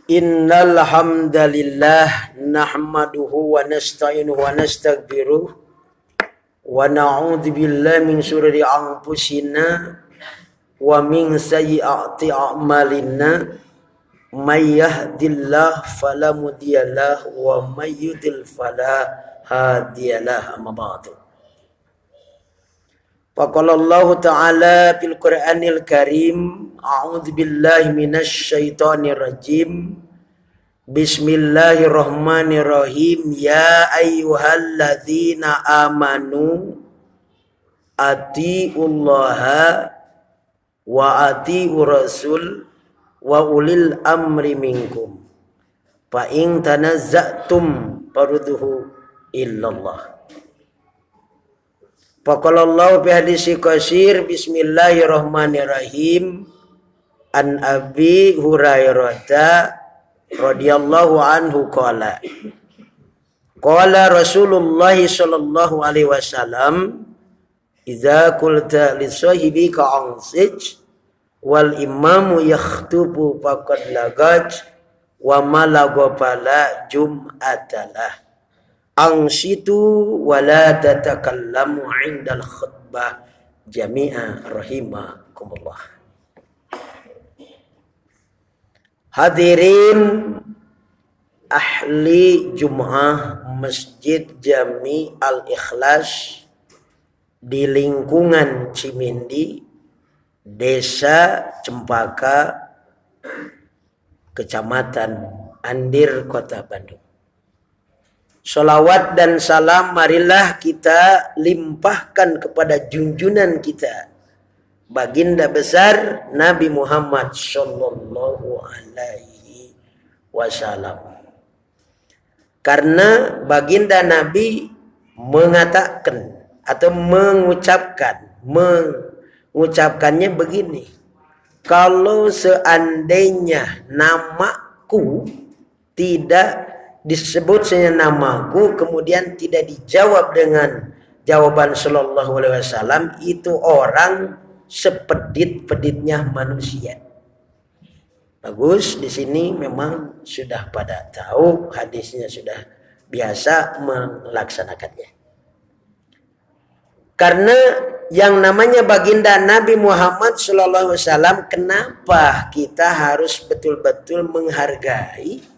Innal hamdalillah nahmaduhu wa nasta'inuhu wa nastaghfiruh wa na'udzu billahi min shururi anfusina wa min sayyiati a'malina may yahdihillahu fala mudhillalah wa may yudlil fala hadiyalah. Amma ba'du. Faqala Allah Ta'ala fil Qur'anil Karim, a'udzu billahi minasy syaithanir rajim. Bismillahirrahmanirrahim. Ya ayyuhalladzina amanu atiullaha wa atiur rasul wa ulil amri minkum. Fa in tanazza'tum farudduhu illallah. Faqalallahu fi hadisi qasir. Bismillahirrahmanirrahim. An Abi Hurairah radhiyallahu anhu qala Rasulullah sallallahu alaihi wasallam, idza qulta li sahibika ansij wal imamu yakhtubu faqad lagaj wa malagopala jum'atalah. Angsitu wala tatakallamu indal khutbah jami'a rahimakumullah. Hadirin ahli Jum'ah Masjid Jami Al-Ikhlas di lingkungan Cimindi, Desa Cempaka, Kecamatan Andir, Kota Bandung. Salawat dan salam marilah kita limpahkan kepada junjungan kita, baginda besar Nabi Muhammad sallallahu alaihi wasallam. Karena baginda Nabi mengatakan atau mengucapkannya begini, kalau seandainya namaku tidak disebut saja namaku, kemudian tidak dijawab dengan jawaban sallallahu alaihi wasallam, itu orang sepedit-peditnya manusia. Bagus, di sini memang sudah pada tahu hadisnya, sudah biasa melaksanakannya. Karena yang namanya baginda Nabi Muhammad sallallahu alaihi wasallam, kenapa kita harus betul-betul menghargai?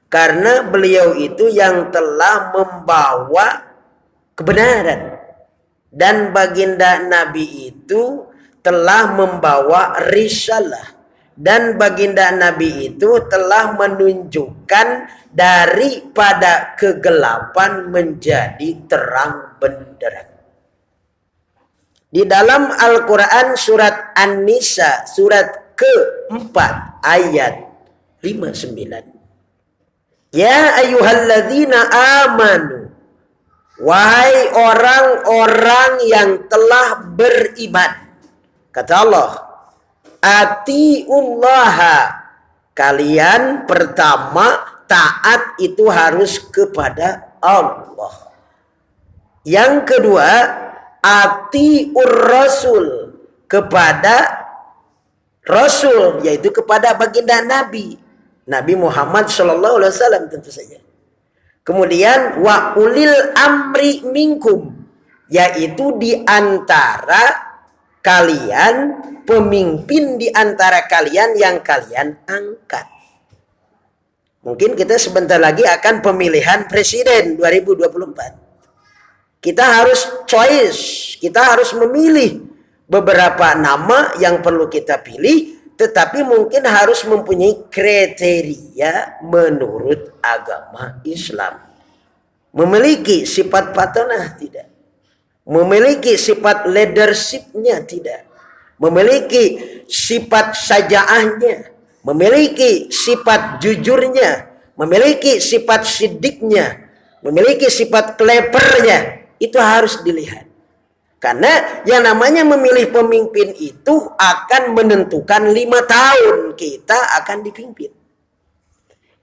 Karena beliau itu yang telah membawa kebenaran. Dan baginda Nabi itu telah membawa risalah. Dan baginda Nabi itu telah menunjukkan daripada kegelapan menjadi terang benderang. Di dalam Al-Quran surat An-Nisa surat ke-4 ayat 59. Ya ayyuhalladzina amanu, wahai orang-orang yang telah beriman. Kata Allah, atiullaha, kalian pertama taat itu harus kepada Allah. Yang kedua, atiur rasul, kepada Rasul, yaitu kepada baginda Nabi Muhammad sallallahu alaihi wasallam tentu saja. Kemudian wa ulil amri minkum, yaitu di antara kalian, pemimpin di antara kalian yang kalian angkat. Mungkin kita sebentar lagi akan pemilihan presiden 2024. Kita harus choice, kita harus memilih beberapa nama yang perlu kita pilih. Tetapi mungkin harus mempunyai kriteria menurut agama Islam. Memiliki sifat patonah tidak. Memiliki sifat leadershipnya tidak. Memiliki sifat sajaahnya. Memiliki sifat jujurnya. Memiliki sifat sidiknya. Memiliki sifat klepernya. Itu harus dilihat. Karena yang namanya memilih pemimpin itu akan menentukan 5 tahun kita akan dipimpin.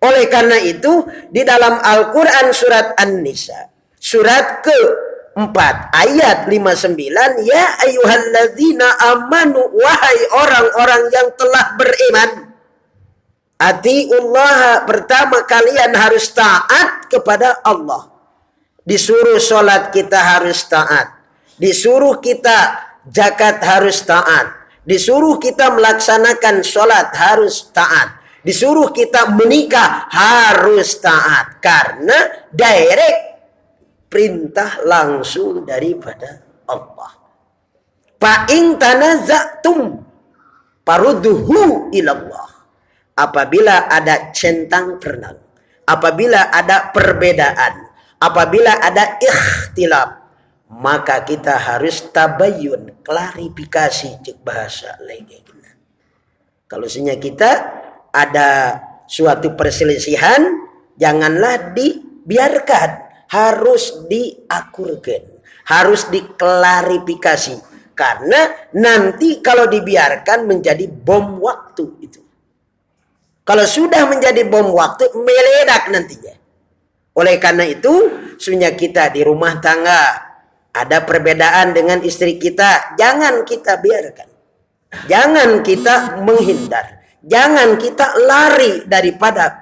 Oleh karena itu di dalam Al-Quran surat An-Nisa surat ke-4 ayat 59, ya ayyuhalladzina amanu, wahai orang-orang yang telah beriman, atiullah, pertama kalian harus taat kepada Allah. Disuruh sholat kita harus taat, disuruh kita zakat harus taat, disuruh kita melaksanakan sholat harus taat, disuruh kita menikah harus taat, karena direct perintah langsung daripada Allah. Fa'in tanaza'tum farudduhu ilallah. Apabila ada centang perenang, apabila ada perbedaan, apabila ada ikhtilaf, maka kita harus tabayyun, klarifikasi cek bahasa lagi. Kalau misalnya kita ada suatu perselisihan, janganlah dibiarkan, harus diakurkan, harus diklarifikasi, karena nanti kalau dibiarkan menjadi bom waktu itu. Kalau sudah menjadi bom waktu, meledak nantinya. Oleh karena itu, sebenarnya kita di rumah tangga ada perbedaan dengan istri kita, jangan kita biarkan, jangan kita menghindar, jangan kita lari daripada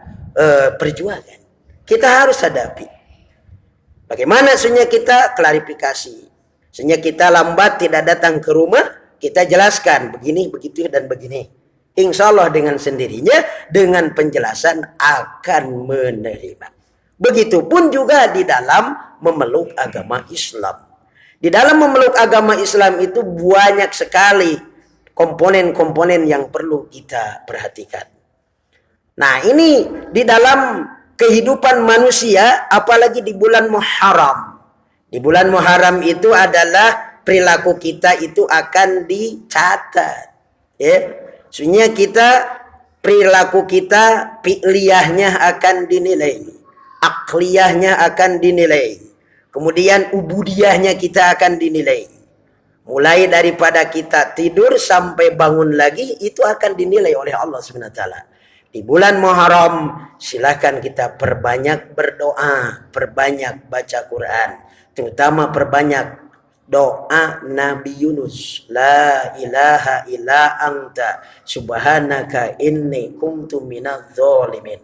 perjuangan. Kita harus hadapi. Bagaimana sebenarnya kita klarifikasi. Sebenarnya kita lambat tidak datang ke rumah, kita jelaskan begini, begitu, dan begini. Insya Allah dengan sendirinya, dengan penjelasan akan menerima. Begitupun juga di dalam memeluk agama Islam. Di dalam memeluk agama Islam itu banyak sekali komponen-komponen yang perlu kita perhatikan. Nah, ini di dalam kehidupan manusia, apalagi di bulan Muharram. Di bulan Muharram itu adalah perilaku kita itu akan dicatat. Ya. Sebenarnya kita, perilaku kita, fi'liyahnya akan dinilai, akliyahnya akan dinilai, kemudian ubudiyahnya kita akan dinilai. Mulai daripada kita tidur sampai bangun lagi, itu akan dinilai oleh Allah SWT. Di bulan Muharram, silakan kita perbanyak berdoa, perbanyak baca Quran, terutama perbanyak doa Nabi Yunus, la ilaha illa anta subhanaka inni kuntu minadz zalimin.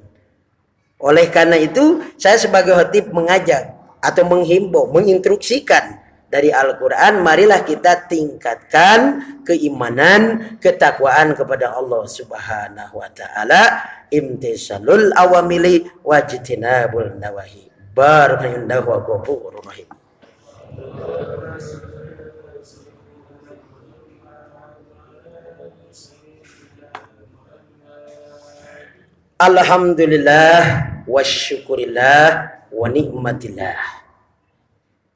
Oleh karena itu, saya sebagai khatib mengajak atau menghimbau, menginstruksikan dari Al-Quran, marilah kita tingkatkan keimanan, ketakwaan kepada Allah Subhanahu wa taala, imtisalul awamili wajtinabul nawahi. Barakallahu wa ghafurur rahim. Alhamdulillah wa syukurillah wa ni'matillah.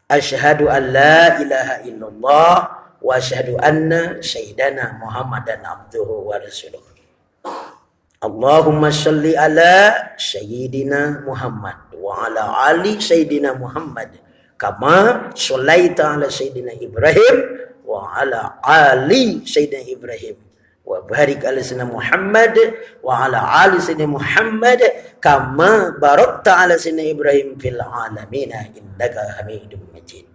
Asyhadu an la ilaha illallah wa asyhadu anna sayyidana Muhammadan abduhu wa rasuluh. Allahumma shalli ala sayyidina Muhammad wa ala ali sayyidina Muhammad kama shallaita ala sayyidina Ibrahim wa ala ali sayyidina Ibrahim wa barik ala sayyidina Muhammad wa ala ali sayyidina Muhammad kama barakta ala sayyidina Ibrahim fil alamin innaka Hamidum Majid.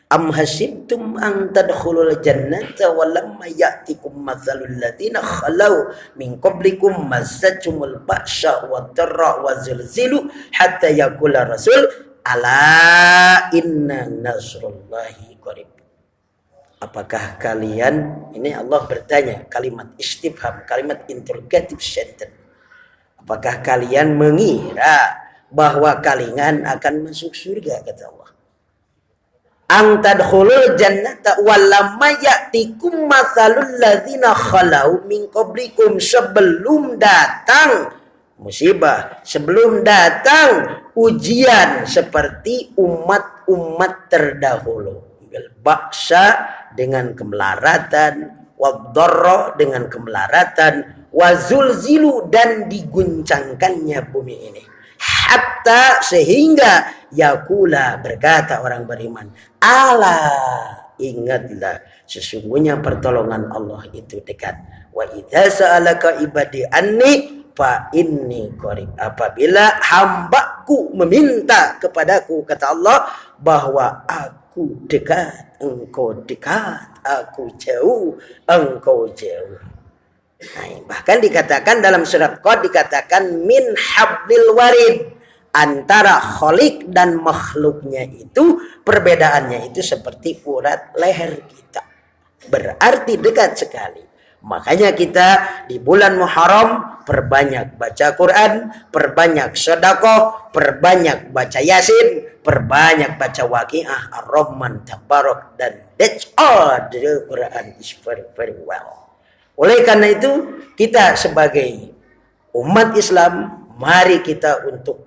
Am hasibtum an tadkhulul jannata wa lamma ya'tikum mathalul ladzina khalau min qablikum massatuhumul ba'sa wad dharra wa zilzilu hatta yaqula rasul ala inna nasrullahi qarib. Apakah kalian, ini Allah bertanya, kalimat istifham, kalimat interrogative sentence. Apakah kalian mengira bahwa kalian akan masuk surga, kata Allah. Ang tadkhulul jannata walamma ya'tikum mathalul ladzina khalau min qablikum, sebelum datang musibah, sebelum datang ujian seperti umat-umat terdahulu. Baksa dengan kemelaratan, wadharra dengan kemelaratan, wazulzilu dan diguncangkannya bumi ini. Hatta sehingga yakula berkata orang beriman, ala ingatlah sesungguhnya pertolongan Allah itu dekat. Wa idza sa'alaka ibadi anni fa inni qarib. Apabila hambaku meminta kepadaku, kata Allah, bahwa aku dekat, engkau dekat, aku jauh, engkau jauh. Nah, bahkan dikatakan dalam surat Qad dikatakan min hablil warid, antara khalik dan makhluknya itu perbedaannya itu seperti urat leher kita, berarti dekat sekali. Makanya kita di bulan Muharram perbanyak baca Quran, perbanyak sedekah, perbanyak baca Yasin, perbanyak baca Waqiah, Ar-Rahman, Tabarak, dan that's all the Quran is very very well. Oleh karena itu, kita sebagai umat Islam, mari kita untuk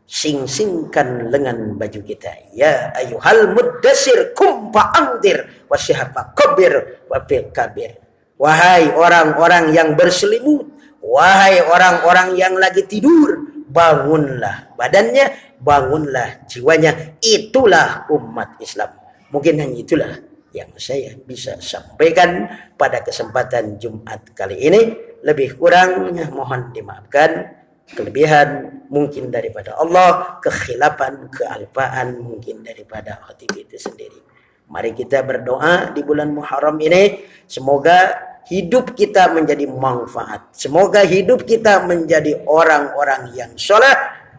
sing-singkan lengan baju kita. Ya ayyuhal muddassir kum fa'anzir wasyahfa kabir wa kabir. Wahai orang-orang yang berselimut, wahai orang-orang yang lagi tidur, bangunlah badannya, bangunlah jiwanya. Itulah umat Islam. Mungkin hanya itulah yang saya bisa sampaikan pada kesempatan Jumat kali ini. Lebih kurangnya mohon dimaafkan. Kelebihan mungkin daripada Allah, kekhilafan, kealpaan mungkin daripada khatib itu sendiri. Mari kita berdoa di bulan Muharram ini, semoga hidup kita menjadi manfaat. Semoga hidup kita menjadi orang-orang yang soleh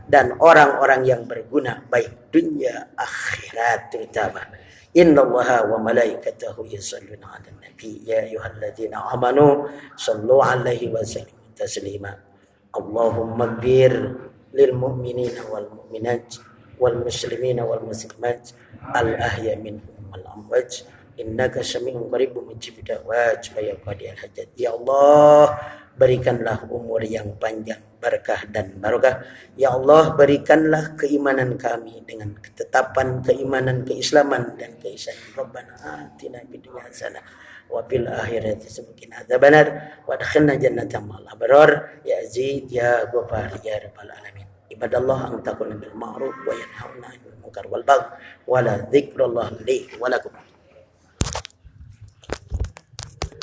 dan orang-orang yang berguna, baik dunia akhirat terutama. Innallaha wa malaikatahu yusholluna 'alan nabi ya ayyuhalladzina amanu shallu 'alaihi wa sallimu taslima. Allahumma ighfir lil mu'minina wal mu'minat wal muslimina wal muslimat al ahya minhum wal amwat innaka sami'un qaribun mujibud da'wat ya qadiyal hajat. Ya Allah, berikanlah umur yang panjang, berkah dan barokah. Ya Allah, berikanlah keimanan kami dengan ketetapan keimanan, keislaman dan keisanan. Rabbana atina fid dunya hasanah wa fil akhirati hasanah adzabannar wa adkhilna jannata ma'al abrar ya Aziz ya Ghaffar ya rabbal alamin. Ibadallah an taqulu bil ma'ruf wa yanhauna 'anil munkar wal baghi wa la dzikrullah li wa lakum.